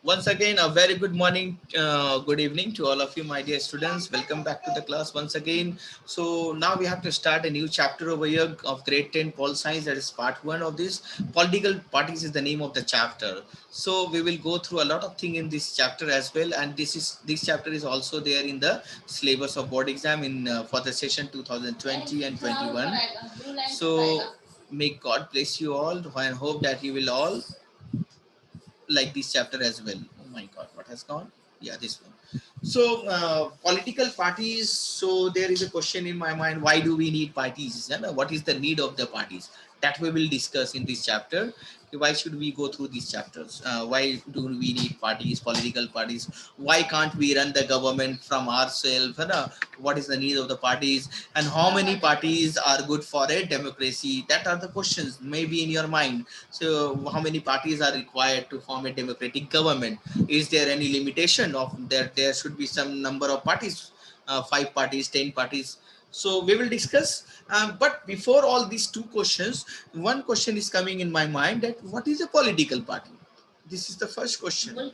Once again, a very good morning, good evening to all of you, my dear students. Welcome back to the class once again. So now we have to start a new chapter over here of grade 10 Pol Science. That is part 1 of this. Political parties is the name of the chapter. So we will go through a lot of things in this chapter as well. And this chapter is also there in the syllabus of board exam in for the session 2020 and 21. So may God bless you all, and hope that you will all like this chapter as well. Oh my God, what has gone? Yeah, this one. So political parties. So there is a question in my mind: why do we need parties? And what is the need of the parties? That we will discuss in this chapter. Why should we go through these chapters? Why do we need parties, political parties? Why can't we run the government from ourselves? What is the need of the parties? And how many parties are good for a democracy? That are the questions maybe in your mind. So how many parties are required to form a democratic government? Is there any limitation of that there should be some number of parties, 5 parties, 10 parties? So we will discuss. But before all these two questions, one question is coming in my mind: that what is a political party? This is the first question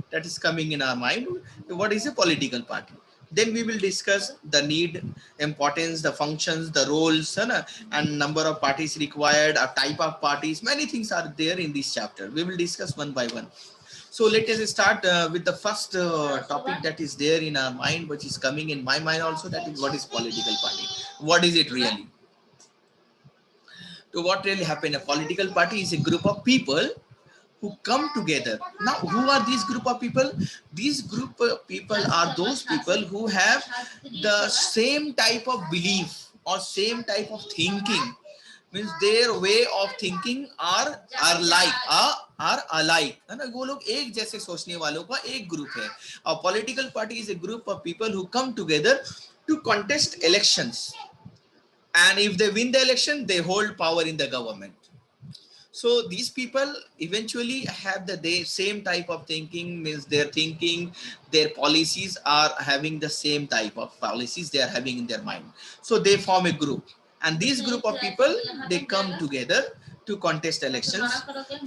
that is coming in our mind. What is a political party? Then we will discuss the need, importance, the functions, the roles, and number of parties required, a type of parties. Many things are there in this chapter. We will discuss one by one. So let us start with the first topic that is there in our mind, which is coming in my mind also. That is, what is political party? What is it really? So what really happened? A political party is a group of people who come together. Now, who are these group of people? These group of people are those people who have the same type of belief or same type of thinking. Means their way of thinking are like are alike, है ना? वो लोग एक जैसे सोचने वालों का एक ग्रुप है. A political party is a group of people who come together to contest elections, and if they win the election, they hold power in the government. So these people eventually have the same type of thinking. Means their thinking, their policies are having the same type of policies they are having in their mind. So they form a group, and this group of people, they come together to contest elections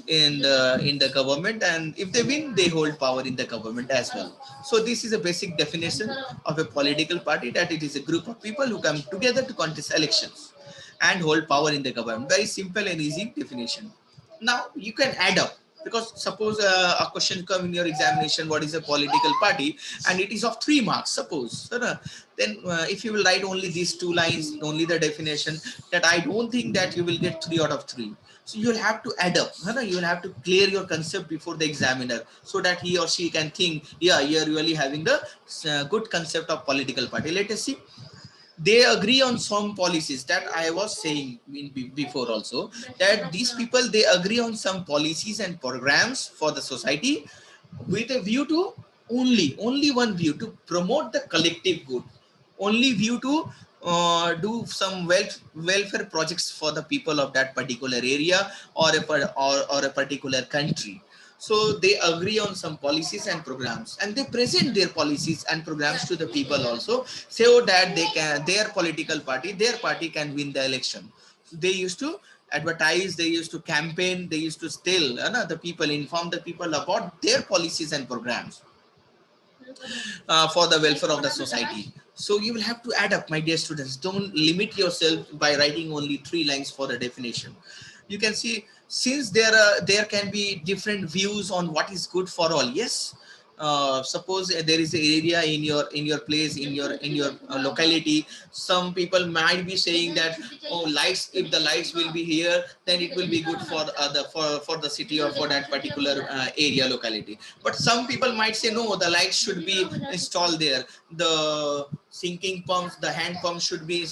in the government, and if they win, they hold power in the government as well. So this is a basic definition of a political party, that it is a group of people who come together to contest elections and hold power in the government. Very simple and easy definition. Now you can add up, because suppose a question come in your examination: what is a political party? And it is of 3 marks, suppose. Then if you will write only these 2 lines, only the definition, that I don't think that you will get 3 out of 3. So you'll have to add up. You will have to clear your concept before the examiner, so that he or she can think, yeah, you're really having the good concept of political party. Let us see. They agree on some policies, that I was saying before also, that these people, they agree on some policies and programs for the society, with a view to only one view: to promote the collective good. Only view to do some welfare projects for the people of that particular area, or a particular country. So they agree on some policies and programs, and they present their policies and programs to the people also, so that they can, their party can win the election. They used to advertise, they used to campaign, they used to tell the people, inform the people about their policies and programs for the welfare of the society. So you will have to add up, my dear students. Don't limit yourself by writing only 3 lines for the definition. You can see, since there can be different views on what is good for all. Yes, suppose there is an area in your place, in your locality. Some people might be saying that, oh, lights, if the lights will be here, then it will be good for for the city, or for that particular area, locality. But some people might say, no, the lights should be installed there, the sinking pumps, the hand pumps should be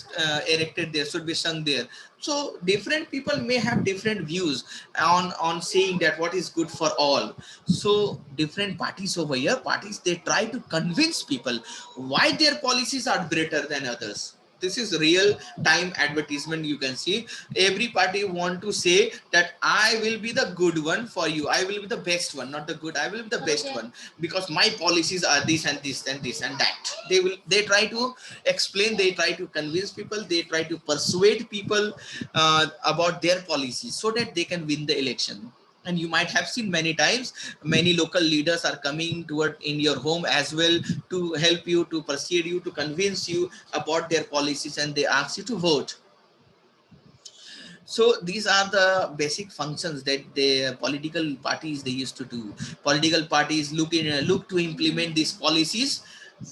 erected there, should be sunk there. So different people may have different views on saying that what is good for all. So different parties over here, parties, they try to convince people why their policies are better than others. This is real time advertisement. You can see every party want to say that I will be the good one for you, I will be the best one, not the good, I will be the best one, because my policies are this and this and this and that. They try to explain, they try to convince people, they try to persuade people about their policies, so that they can win the election. And you might have seen many times many local leaders are coming toward in your home as well to help you, to persuade you, to convince you about their policies, and they ask you to vote. So these are the basic functions that the political parties they used to do. Political parties look to implement these policies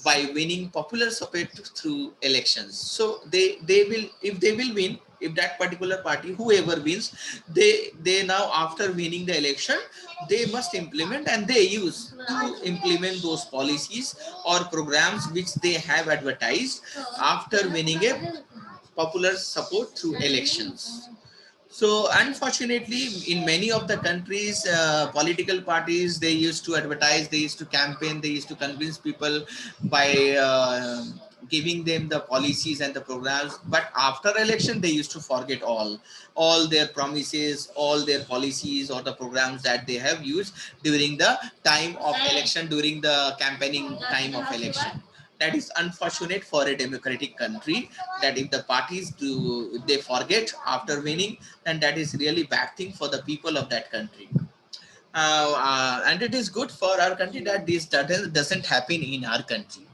by winning popular support through elections. So they will, if they will win, if that particular party, whoever wins, they now after winning the election, they must implement, and they use to implement those policies or programs which they have advertised after winning a popular support through elections. So unfortunately, in many of the countries, political parties, they used to advertise, they used to campaign, they used to convince people by giving them the policies and the programs. But after election, they used to forget all their promises, all their policies or the programs that they have used during the time of election, during the campaigning time of election. That is unfortunate for a democratic country, that if the parties do, they forget after winning, and that is really bad thing for the people of that country. And it is good for our country that this doesn't happen in our country.